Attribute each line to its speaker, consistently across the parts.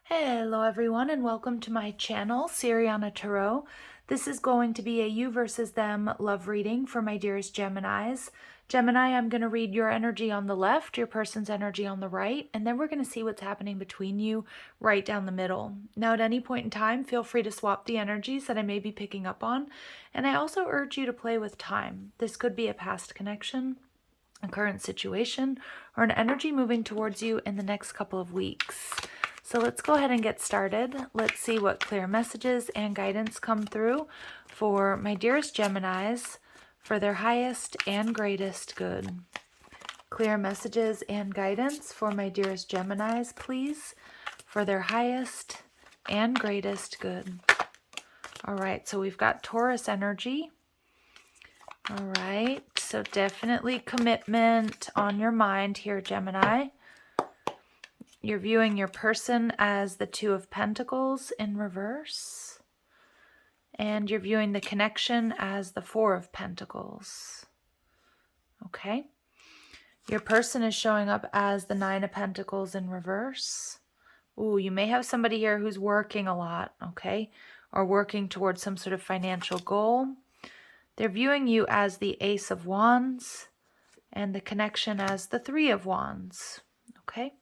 Speaker 1: Hello everyone and welcome to my channel, Siriana Tarot. This is going to be a you versus them love reading for my dearest Geminis. Gemini, I'm going to read your energy on the left, your person's energy on the right, and then we're going to see what's happening between you right down the middle. Now at any point in time, feel free to swap the energies that I may be picking up on, and I also urge you to play with time. This could be a past connection, a current situation, or an energy moving towards you in the next couple of weeks. So let's go ahead and get started. Let's see what clear messages and guidance come through for my dearest Geminis for their highest and greatest good. Clear messages and guidance for my dearest Geminis, please, for their highest and greatest good. All right, so we've got Taurus energy. All right, so definitely commitment on your mind here, Gemini. You're viewing your person as the Two of Pentacles in reverse. And you're viewing the connection as the Four of Pentacles. Okay. Your person is showing up as the Nine of Pentacles in reverse. Ooh, you may have somebody here who's working a lot, okay? Or working towards some sort of financial goal. They're viewing you as the Ace of Wands and the connection as the Three of Wands, okay?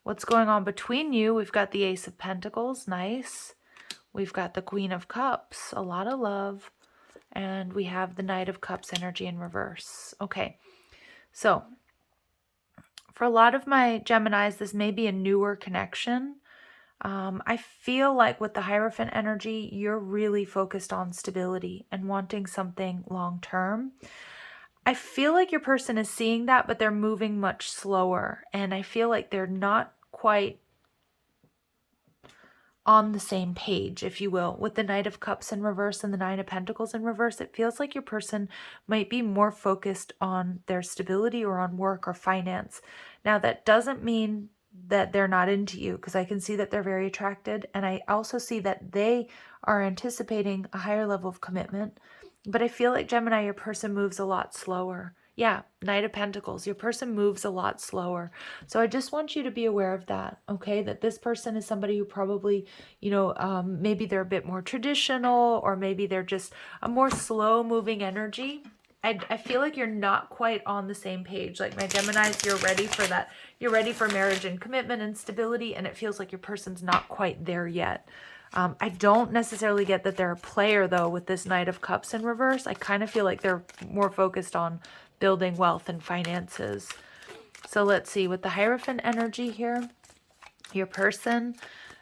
Speaker 1: What's going on between you? We've got the Ace of Pentacles, nice. We've got the Queen of Cups, a lot of love. And we have the Knight of Cups energy in reverse. Okay, so for a lot of my Geminis, this may be a newer connection. I feel like with the Hierophant energy, you're really focused on stability and wanting something long-term. I feel like your person is seeing that, but they're moving much slower. And I feel like they're not quite on the same page, if you will. With the Knight of Cups in reverse and the Nine of Pentacles in reverse, it feels like your person might be more focused on their stability or on work or finance. Now, that doesn't mean that they're not into you, because I can see that they're very attracted. And I also see that they are anticipating a higher level of commitment. But I feel like, Gemini, your person moves a lot slower. Yeah, Knight of Pentacles, your person moves a lot slower. So I just want you to be aware of that, okay? That this person is somebody who probably, maybe they're a bit more traditional, or maybe they're just a more slow-moving energy. I feel like you're not quite on the same page. Like my Geminis, you're ready for that. You're ready for marriage and commitment and stability, and it feels like your person's not quite there yet. I don't necessarily get that they're a player, though, with this Knight of Cups in reverse. I kind of feel like they're more focused on building wealth and finances. So let's see, with the Hierophant energy here, your person,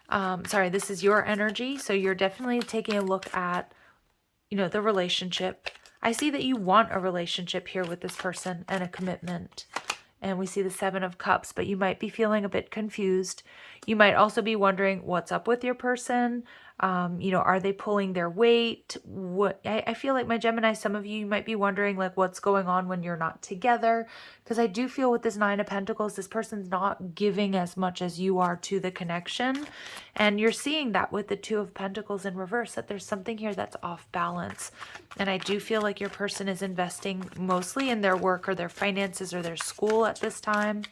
Speaker 1: this is your energy. So you're definitely taking a look at, the relationship. I see that you want a relationship here with this person and a commitment. And we see the Seven of Cups, but you might be feeling a bit confused. You might also be wondering what's up with your person. Are they pulling their weight? I feel like my Gemini, some of you might be wondering like what's going on when you're not together. Because I do feel with this Nine of Pentacles, this person's not giving as much as you are to the connection. And you're seeing that with the Two of Pentacles in reverse, that there's something here that's off balance. And I do feel like your person is investing mostly in their work or their finances or their school at this time.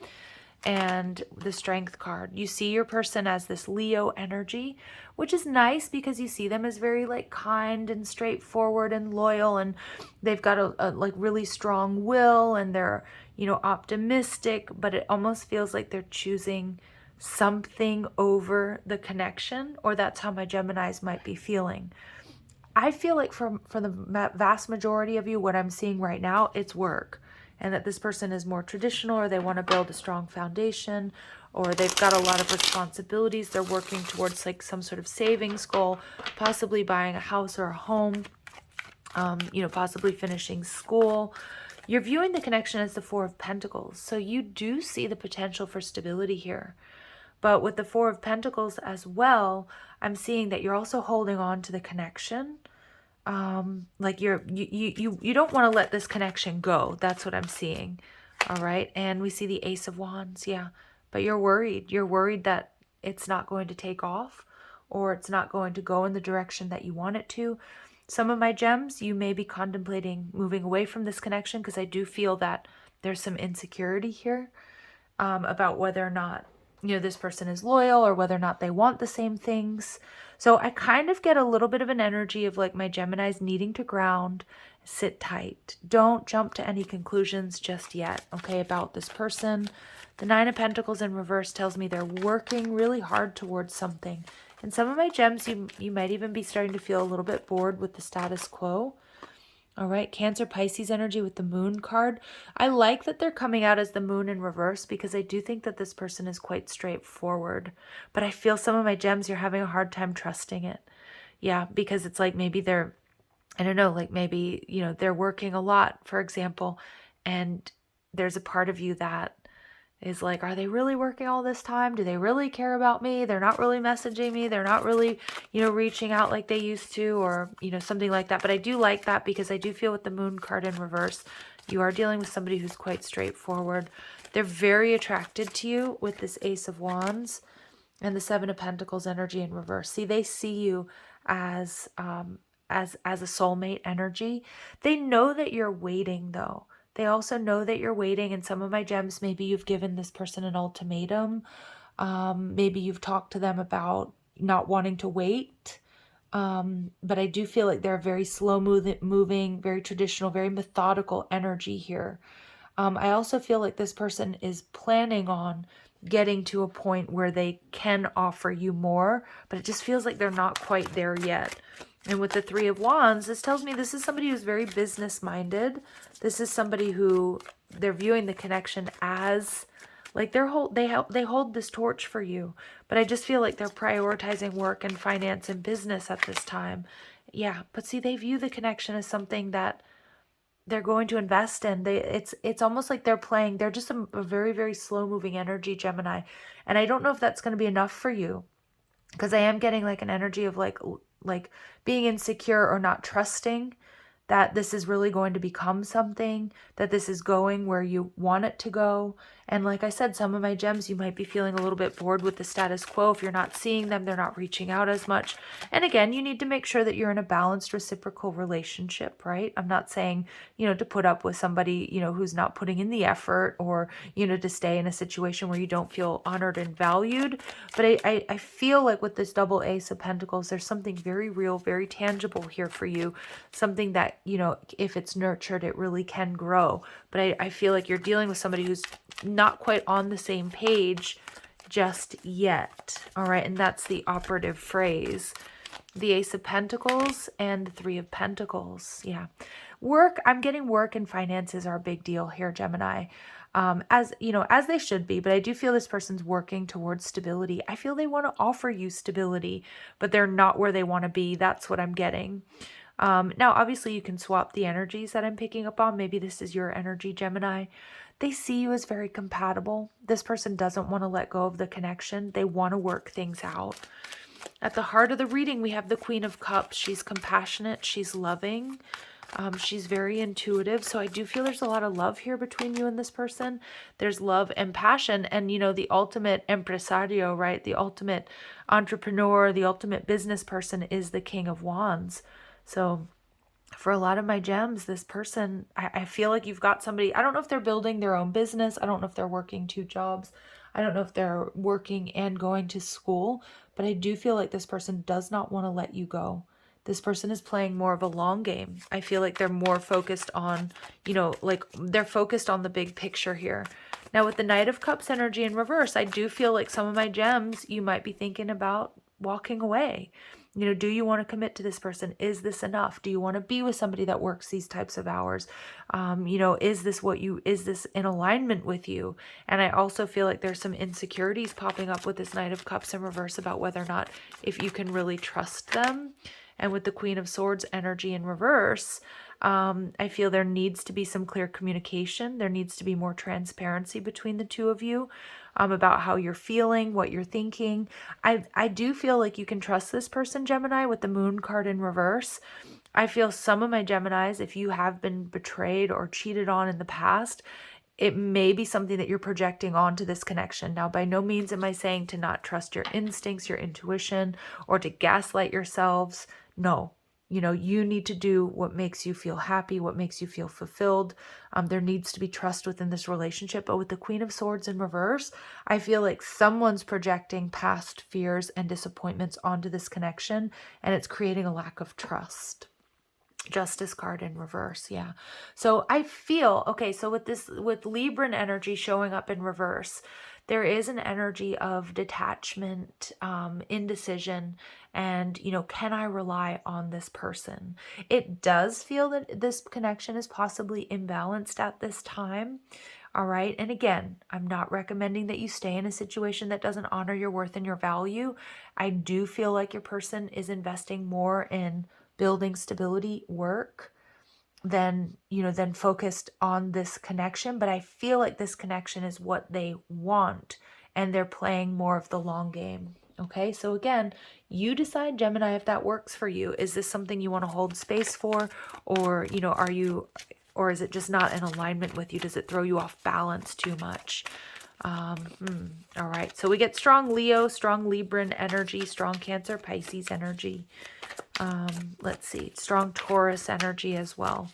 Speaker 1: And the Strength card, you see your person as this Leo energy, which is nice because you see them as very like kind and straightforward and loyal, and they've got a like really strong will, and they're optimistic, but it almost feels like they're choosing something over the connection, or that's how my Geminis might be feeling. I feel like for the vast majority of you, what I'm seeing right now, it's work. And that this person is more traditional, or they want to build a strong foundation, or they've got a lot of responsibilities. They're working towards like some sort of savings goal, possibly buying a house or a home, possibly finishing school. You're viewing the connection as the Four of Pentacles. So you do see the potential for stability here. But with the Four of Pentacles as well, I'm seeing that you're also holding on to the connection. Like you don't want to let this connection go. That's what I'm seeing. All right. And we see the Ace of Wands. Yeah. But you're worried. You're worried that it's not going to take off, or it's not going to go in the direction that you want it to. Some of my gems, you may be contemplating moving away from this connection, because I do feel that there's some insecurity here about whether or not this person is loyal or whether or not they want the same things. So I kind of get a little bit of an energy of like my Geminis needing to ground, sit tight. Don't jump to any conclusions just yet, okay, about this person. The Nine of Pentacles in reverse tells me they're working really hard towards something. And some of my gems, you might even be starting to feel a little bit bored with the status quo. All right, Cancer, Pisces energy with the Moon card. I like that they're coming out as the Moon in reverse because I do think that this person is quite straightforward. But I feel some of my gems, you're having a hard time trusting it. Yeah, because it's like maybe they're, I don't know, like maybe, they're working a lot, for example, and there's a part of you that is like, are they really working all this time? Do they really care about me? They're not really messaging me. They're not really, reaching out like they used to, or, something like that. But I do like that because I do feel with the Moon card in reverse, you are dealing with somebody who's quite straightforward. They're very attracted to you with this Ace of Wands and the Seven of Pentacles energy in reverse. See, they see you as a soulmate energy. They know that you're waiting though. They also know that you're waiting, and some of my gems, maybe you've given this person an ultimatum. Maybe you've talked to them about not wanting to wait. But I do feel like they're very slow moving, very traditional, very methodical energy here. I also feel like this person is planning on getting to a point where they can offer you more, but it just feels like they're not quite there yet. And with the Three of Wands, this tells me this is somebody who's very business-minded. This is somebody who they're viewing the connection as like they hold this torch for you. But I just feel like they're prioritizing work and finance and business at this time. Yeah, but see, they view the connection as something that they're going to invest in. It's almost like they're just a very, very slow-moving energy, Gemini. And I don't know if that's going to be enough for you, because I am getting like an energy of like being insecure or not trusting that this is really going to become something, that this is going where you want it to go. And like I said, some of my gems, you might be feeling a little bit bored with the status quo. If you're not seeing them, they're not reaching out as much. And again, you need to make sure that you're in a balanced reciprocal relationship, right? I'm not saying, to put up with somebody, who's not putting in the effort, or, to stay in a situation where you don't feel honored and valued. But I feel like with this double Ace of Pentacles, there's something very real, very tangible here for you. Something that, if it's nurtured, it really can grow. But I feel like you're dealing with somebody who's not quite on the same page just yet. All right. And that's the operative phrase. The Ace of Pentacles and the Three of Pentacles. Yeah. Work. I'm getting work and finances are a big deal here, Gemini. As they should be, but I do feel this person's working towards stability. I feel they want to offer you stability, but they're not where they want to be. That's what I'm getting. Now, obviously, you can swap the energies that I'm picking up on. Maybe this is your energy, Gemini. They see you as very compatible. This person doesn't want to let go of the connection. They want to work things out. At the heart of the reading, we have the Queen of Cups. She's compassionate. She's loving. She's very intuitive. So I do feel there's a lot of love here between you and this person. There's love and passion. And, the ultimate impresario, right? The ultimate entrepreneur, the ultimate business person is the King of Wands. So for a lot of my gems, this person, I feel like you've got somebody, I don't know if they're building their own business. I don't know if they're working 2 jobs. I don't know if they're working and going to school, but I do feel like this person does not want to let you go. This person is playing more of a long game. I feel like they're more focused on, they're focused on the big picture here. Now with the Knight of Cups energy in reverse, I do feel like some of my gems, you might be thinking about walking away. Do you want to commit to this person? Is this enough? Do you want to be with somebody that works these types of hours? Is this in alignment with you? And I also feel like there's some insecurities popping up with this Knight of Cups in reverse about whether or not if you can really trust them. And with the Queen of Swords energy in reverse, I feel there needs to be some clear communication. There needs to be more transparency between the two of you about how you're feeling, what you're thinking. I do feel like you can trust this person, Gemini, with the Moon card in reverse. I feel some of my Geminis, if you have been betrayed or cheated on in the past, it may be something that you're projecting onto this connection. Now, by no means am I saying to not trust your instincts, your intuition, or to gaslight yourselves. No, You need to do what makes you feel happy, what makes you feel fulfilled. There needs to be trust within this relationship. But with the Queen of Swords in reverse, I feel like someone's projecting past fears and disappointments onto this connection, and it's creating a lack of trust. Justice card in reverse. Yeah. So I feel, okay, so with Libran energy showing up in reverse, there is an energy of detachment, indecision, and, can I rely on this person? It does feel that this connection is possibly imbalanced at this time. All right. And again, I'm not recommending that you stay in a situation that doesn't honor your worth and your value. I do feel like your person is investing more in building stability work than focused on this connection. But I feel like this connection is what they want, and they're playing more of the long game. Okay, so again, you decide, Gemini, if that works for you. Is this something you want to hold space for, or or is it just not in alignment with you? Does it throw you off balance too much? All right, so we get strong Leo, strong Libran energy, strong Cancer, Pisces energy. Let's see, strong Taurus energy as well.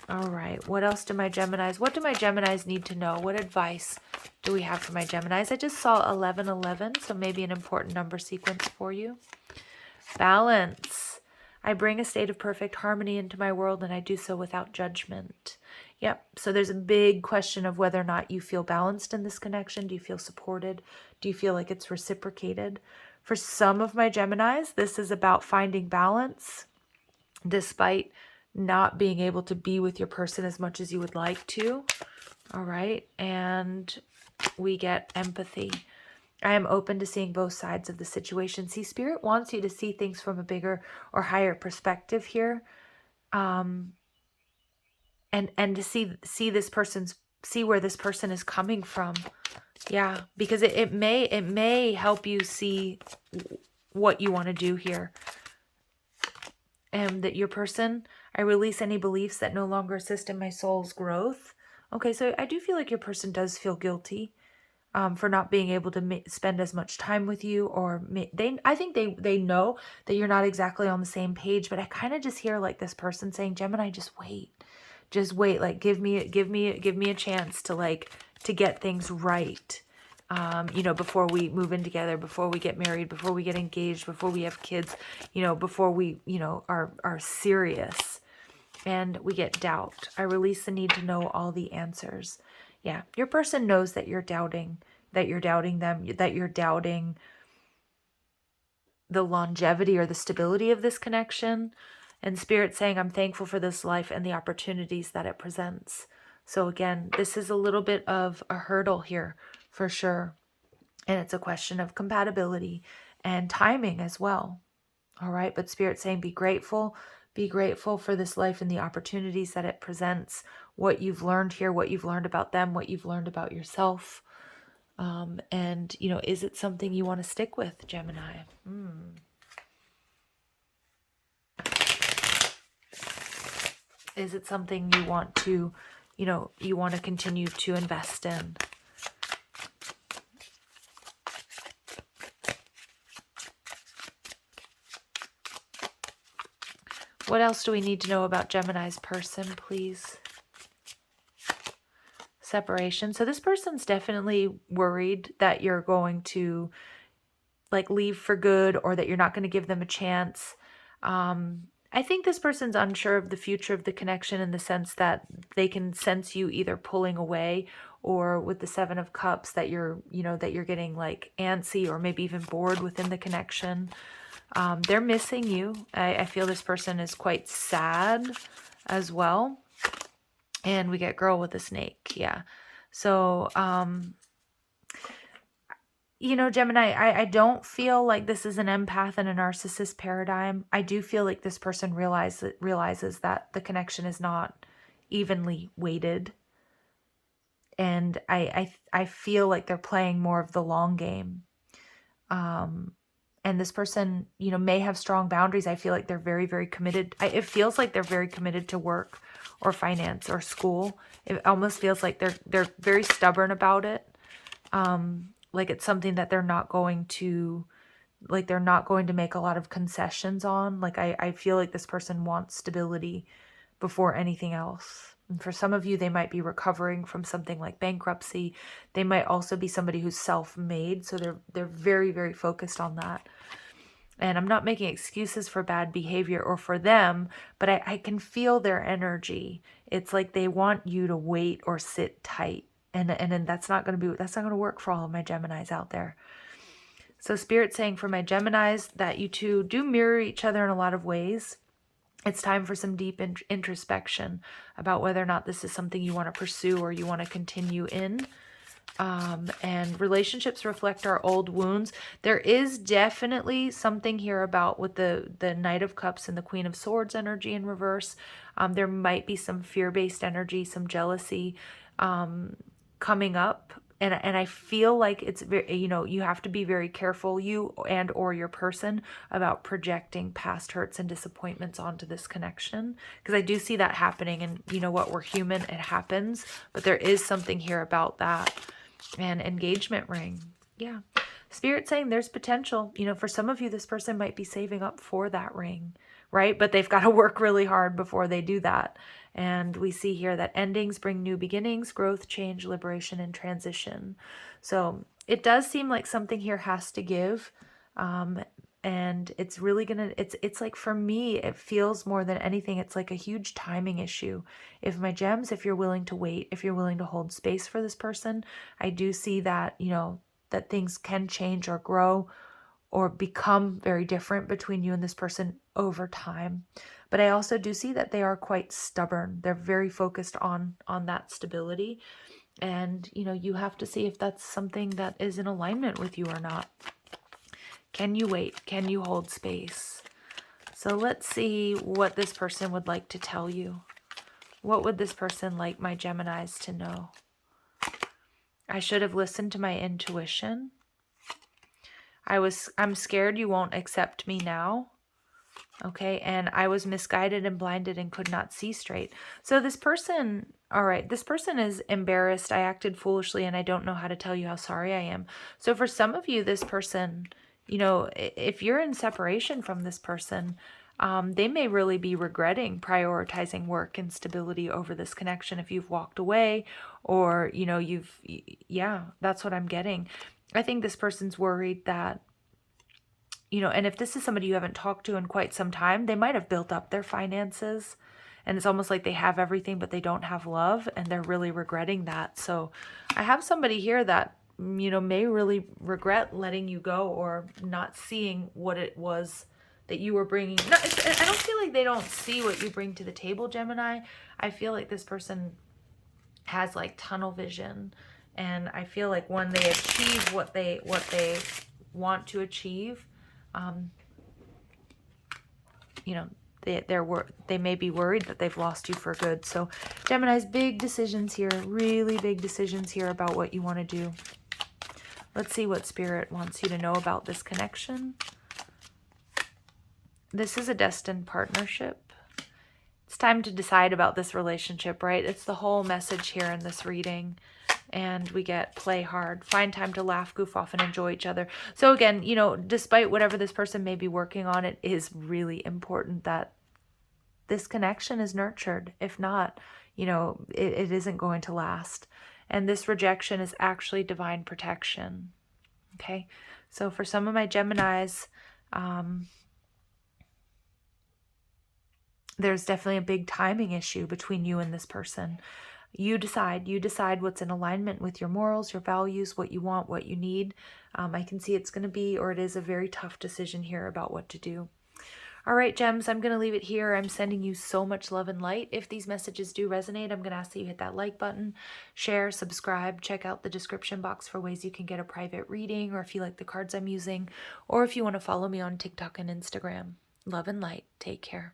Speaker 1: All right, what else do my Geminis, what do my Geminis need to know? What advice do we have for my Geminis? I just saw 1111, so maybe an important number sequence for you. Balance. I bring a state of perfect harmony into my world, and I do so without judgment. Yep, so there's a big question of whether or not you feel balanced in this connection. Do you feel supported? Do you feel like it's reciprocated? For some of my Geminis, this is about finding balance despite not being able to be with your person as much as you would like to. All right, and we get empathy. I am open to seeing both sides of the situation. See, Spirit wants you to see things from a bigger or higher perspective here. And to see this person's, see where this person is coming from. Yeah, because it may help you see what you want to do here. And that your person, I release any beliefs that no longer assist in my soul's growth. Okay, so I do feel like your person does feel guilty for not being able to spend as much time with you, or I think they know that you're not exactly on the same page, but I kind of just hear like this person saying, Gemini, just wait, like give me a chance to get things right. Before we move in together, before we get married, before we get engaged, before we have kids, before we, are serious. And we get doubt. I release the need to know all the answers. Yeah, your person knows that you're doubting them, that you're doubting the longevity or the stability of this connection. And Spirit saying, I'm thankful for this life and the opportunities that it presents. So again, this is a little bit of a hurdle here for sure. And it's a question of compatibility and timing as well. All right, but Spirit saying, be grateful for this life and the opportunities that it presents, what you've learned here, what you've learned about them, what you've learned about yourself. And, is it something you want to stick with, Gemini? Is it something you want to, you want to continue to invest in? What else do we need to know about Gemini's person, please? Separation. So this person's definitely worried that you're going to leave for good, or that you're not going to give them a chance. I think this person's unsure of the future of the connection, in the sense that they can sense you either pulling away, or with the Seven of Cups that you're getting antsy or maybe even bored within the connection. They're missing you. I feel this person is quite sad as well. And we get girl with a snake. Yeah. So, Gemini, I don't feel like this is an empath and a narcissist paradigm. I do feel like this person realizes that the connection is not evenly weighted. And I feel like they're playing more of the long game. And this person, may have strong boundaries. I feel like they're very, very committed. It feels like they're very committed to work or finance or school. It almost feels like they're very stubborn about it. Like it's something that they're not going to like they're not going to make a lot of concessions on. Like I feel like this person wants stability before anything else. And for some of you, they might be recovering from something like bankruptcy. They might also be somebody who's self-made, so they're very, very focused on that. And I'm not making excuses for bad behavior or for them, but I can feel their energy. It's like they want you to wait or sit tight. And that's not going to work for all of my Geminis out there. So Spirit's saying for my Geminis that you two do mirror each other in a lot of ways. It's time for some deep introspection about whether or not this is something you want to pursue or you want to continue in. And relationships reflect our old wounds. There is definitely something here about with the Knight of Cups and the Queen of Swords energy in reverse. There might be some fear-based energy, some jealousy coming up. And I feel like it's very, you have to be very careful, you and or your person, about projecting past hurts and disappointments onto this connection. Because I do see that happening, and you know what, we're human, it happens. But there is something here about that. And engagement ring. Yeah. Spirit saying there's potential. For some of you, this person might be saving up for that ring, right? But they've got to work really hard before they do that. And we see here that endings bring new beginnings, growth, change, liberation, and transition. So it does seem like something here has to give. And it's really it's like, for me, it feels more than anything, it's like a huge timing issue. If my gems, if you're willing to wait, if you're willing to hold space for this person, I do see that, that things can change or grow or become very different between you and this person over time. But I also do see that they are quite stubborn. They're very focused on that stability. And, you have to see if that's something that is in alignment with you or not. Can you wait? Can you hold space? So let's see what this person would like to tell you. What would this person like my Geminis to know? I should have listened to my intuition. I'm scared you won't accept me now. Okay, and I was misguided and blinded and could not see straight. So this person, all right, this person is embarrassed. I acted foolishly and I don't know how to tell you how sorry I am. So for some of you, this person, if you're in separation from this person, they may really be regretting prioritizing work and stability over this connection if you've walked away or, yeah, that's what I'm getting. I think this person's worried that, and if this is somebody you haven't talked to in quite some time, they might have built up their finances and it's almost like they have everything, but they don't have love and they're really regretting that. So I have somebody here that, may really regret letting you go or not seeing what it was that you were bringing. No, I don't feel like they don't see what you bring to the table, Gemini. I feel like this person has like tunnel vision, and I feel like when they achieve what they want to achieve, they may be worried that they've lost you for good. So Gemini's big decisions here, really big decisions here about what you want to do. Let's see what Spirit wants you to know about this connection. This is a destined partnership. It's time to decide about this relationship, right? It's the whole message here in this reading. And we get play hard, find time to laugh, goof off, and enjoy each other. So again, despite whatever this person may be working on, it is really important that this connection is nurtured. If not, it isn't going to last. And this rejection is actually divine protection. Okay, so for some of my Geminis, there's definitely a big timing issue between you and this person. You decide what's in alignment with your morals, your values, what you want, what you need. I can see it's going to be, or it is, a very tough decision here about what to do. All right, Gems, I'm going to leave it here. I'm sending you so much love and light. If these messages do resonate, I'm going to ask that you hit that like button, share, subscribe, check out the description box for ways you can get a private reading, or if you like the cards I'm using, or if you want to follow me on TikTok and Instagram. Love and light. Take care.